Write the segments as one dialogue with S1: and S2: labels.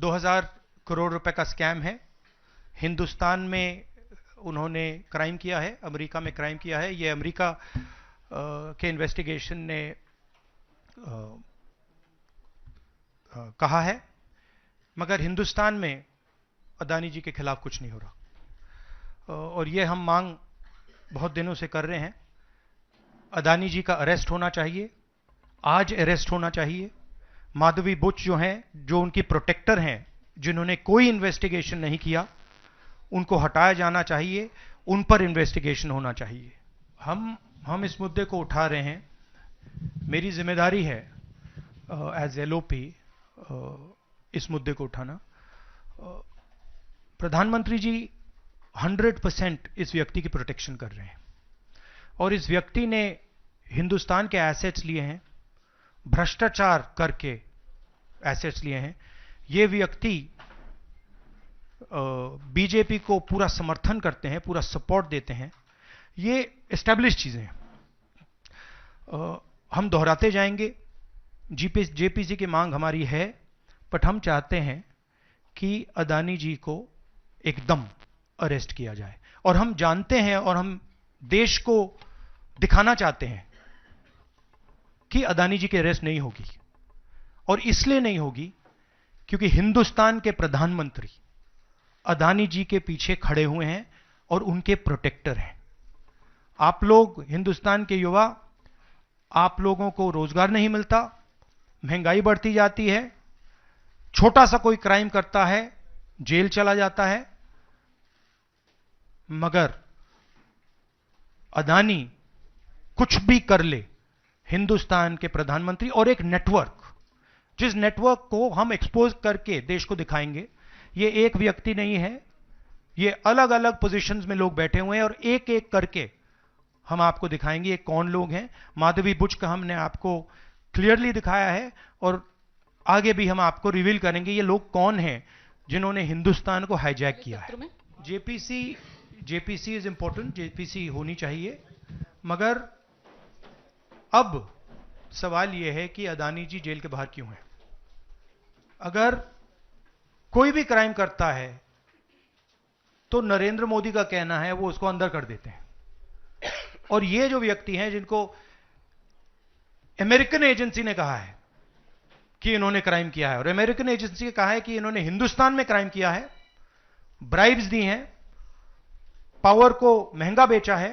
S1: 2000 करोड़ रुपए का स्कैम है। हिंदुस्तान में उन्होंने क्राइम किया है, अमेरिका में क्राइम किया है। ये अमेरिका के इन्वेस्टिगेशन ने कहा है, मगर हिंदुस्तान में अदानी जी के खिलाफ कुछ नहीं हो रहा। और ये हम मांग बहुत दिनों से कर रहे हैं। अदानी जी का अरेस्ट होना चाहिए, आज अरेस्ट होना चाहिए। माधवी बुच जो हैं, जो उनकी प्रोटेक्टर हैं, जिन्होंने कोई इन्वेस्टिगेशन नहीं किया, उनको हटाया जाना चाहिए, उन पर इन्वेस्टिगेशन होना चाहिए। हम इस मुद्दे को उठा रहे हैं। मेरी जिम्मेदारी है एज एलओपी इस मुद्दे को उठाना। प्रधानमंत्री जी 100% इस व्यक्ति की प्रोटेक्शन कर रहे हैं और इस व्यक्ति ने हिंदुस्तान के एसेट्स लिए हैं, भ्रष्टाचार करके एसेट्स लिए हैं। ये व्यक्ति बीजेपी को पूरा समर्थन करते हैं, पूरा सपोर्ट देते हैं। ये एस्टैब्लिश चीजें हैं। हम दोहराते जाएंगे। जेपीसी की मांग हमारी है, बट हम चाहते हैं कि अदानी जी को एकदम अरेस्ट किया जाए। और हम जानते हैं और हम देश को दिखाना चाहते हैं कि अदानी जी की अरेस्ट नहीं होगी। और इसलिए नहीं होगी क्योंकि हिंदुस्तान के प्रधानमंत्री अदानी जी के पीछे खड़े हुए हैं और उनके प्रोटेक्टर हैं। आप लोग हिंदुस्तान के युवा, आप लोगों को रोजगार नहीं मिलता, महंगाई बढ़ती जाती है, छोटा सा कोई क्राइम करता है जेल चला जाता है, मगर अदानी कुछ भी कर ले, हिंदुस्तान के प्रधानमंत्री और एक नेटवर्क, जिस नेटवर्क को हम एक्सपोज करके देश को दिखाएंगे। ये एक व्यक्ति नहीं है, ये अलग अलग पोजीशंस में लोग बैठे हुए हैं और एक एक करके हम आपको दिखाएंगे ये कौन लोग हैं। माधवी बुच का हमने आपको क्लियरली दिखाया है और आगे भी हम आपको रिवील करेंगे ये लोग कौन हैं जिन्होंने हिंदुस्तान को हाईजैक किया है। जेपीसी इज इंपॉर्टेंट, जेपीसी होनी चाहिए, मगर अब सवाल यह है कि अदानी जी जेल के बाहर क्यों हैं। अगर कोई भी क्राइम करता है तो नरेंद्र मोदी का कहना है वो उसको अंदर कर देते हैं। और ये जो व्यक्ति हैं जिनको अमेरिकन एजेंसी ने कहा है कि इन्होंने क्राइम किया है, और अमेरिकन एजेंसी ने कहा है कि इन्होंने हिंदुस्तान में क्राइम किया है, ब्राइब्स दी हैं, पावर को महंगा बेचा है,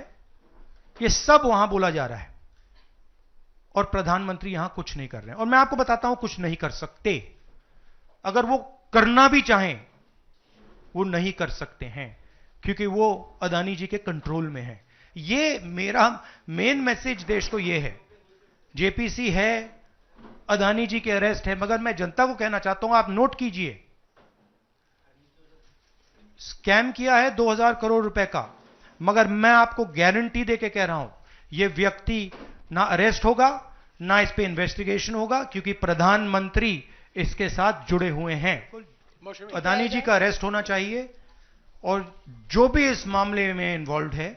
S1: ये सब वहां बोला जा रहा है और प्रधानमंत्री यहां कुछ नहीं कर रहे हैं। और मैं आपको बताता हूं कुछ नहीं कर सकते। अगर वो करना भी चाहें वो नहीं कर सकते हैं क्योंकि वो अदानी जी के कंट्रोल में है। ये मेरा मेन मैसेज देश को ये है। जेपीसी है, अदानी जी के अरेस्ट है, मगर मैं जनता को कहना चाहता हूं, आप नोट कीजिए, स्कैम किया है 2000 करोड़ रुपए का, मगर मैं आपको गारंटी देके कह रहा हूं यह व्यक्ति ना अरेस्ट होगा, ना इस पे इन्वेस्टिगेशन होगा, क्योंकि प्रधानमंत्री इसके साथ जुड़े हुए हैं। अदानी जी का अरेस्ट होना चाहिए और जो भी इस मामले में इन्वॉल्व है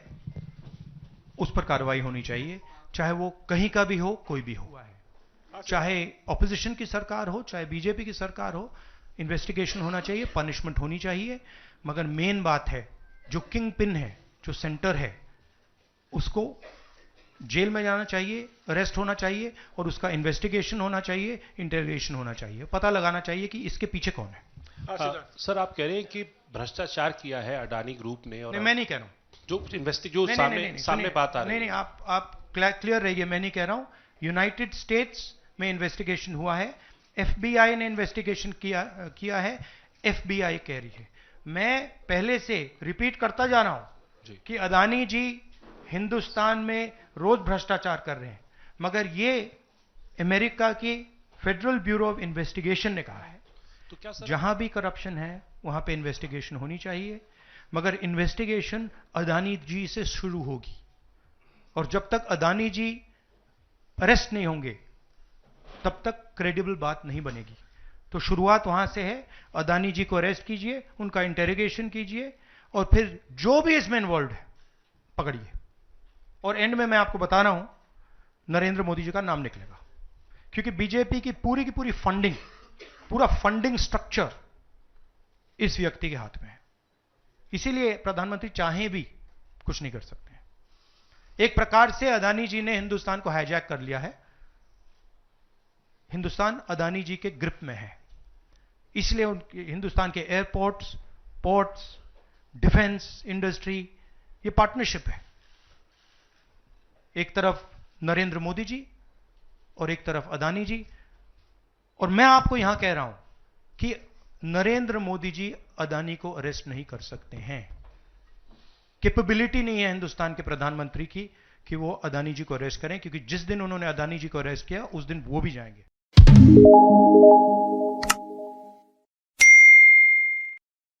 S1: उस पर कार्रवाई होनी चाहिए, चाहे वो कहीं का भी हो, कोई भी हो, चाहे ऑपोजिशन की सरकार हो, चाहे बीजेपी की सरकार हो। इन्वेस्टिगेशन होना चाहिए, पनिशमेंट होनी चाहिए, मगर मेन बात है जो किंग पिन है, जो सेंटर है, उसको जेल में जाना चाहिए, अरेस्ट होना चाहिए और उसका इन्वेस्टिगेशन होना चाहिए, इंटरोगेशन होना चाहिए, पता लगाना चाहिए कि इसके पीछे कौन है।
S2: सर, आप कह रहे हैं कि भ्रष्टाचार किया है अडानी ग्रुप ने, और
S1: नहीं, मैं नहीं कह रहा हूं,
S2: जो सामने बात आ रही है।
S1: नहीं, आप क्लियर रहिए, मैं नहीं कह रहा हूं। यूनाइटेड स्टेट्स में इन्वेस्टिगेशन हुआ है, एफबीआई ने इन्वेस्टिगेशन किया है, एफबीआई कह रही है। मैं पहले से रिपीट करता जा रहा हूं कि अदानी जी हिंदुस्तान में रोज भ्रष्टाचार कर रहे हैं, मगर ये अमेरिका की फेडरल ब्यूरो ऑफ इन्वेस्टिगेशन ने कहा है
S2: तो क्या सर,
S1: जहां भी करप्शन है वहां पे इन्वेस्टिगेशन होनी चाहिए, मगर इन्वेस्टिगेशन अदानी जी से शुरू होगी और जब तक अदानी जी अरेस्ट नहीं होंगे तब तक क्रेडिबल बात नहीं बनेगी। तो शुरुआत वहां से है, अदानी जी को अरेस्ट कीजिए, उनका इंटेरोगेशन कीजिए और फिर जो भी इसमें इन्वॉल्व है पकड़िए। और एंड में मैं आपको बता रहा हूं नरेंद्र मोदी जी का नाम निकलेगा, क्योंकि बीजेपी की पूरी फंडिंग, पूरा फंडिंग स्ट्रक्चर इस व्यक्ति के हाथ में है। इसीलिए प्रधानमंत्री चाहे भी कुछ नहीं कर सकते हैं। एक प्रकार से अदानी जी ने हिंदुस्तान को हाईजैक कर लिया है। हिंदुस्तान अदानी जी के ग्रिप में है, इसलिए हिंदुस्तान के एयरपोर्ट्स, पोर्ट्स, डिफेंस इंडस्ट्री, ये पार्टनरशिप है। एक तरफ नरेंद्र मोदी जी और एक तरफ अदानी जी। और मैं आपको यहां कह रहा हूं कि नरेंद्र मोदी जी अदानी को अरेस्ट नहीं कर सकते हैं। कैपेबिलिटी नहीं है हिंदुस्तान के प्रधानमंत्री की कि वो अदानी जी को अरेस्ट करें, क्योंकि जिस दिन उन्होंने अदानी जी को अरेस्ट किया उस दिन वो भी जाएंगे।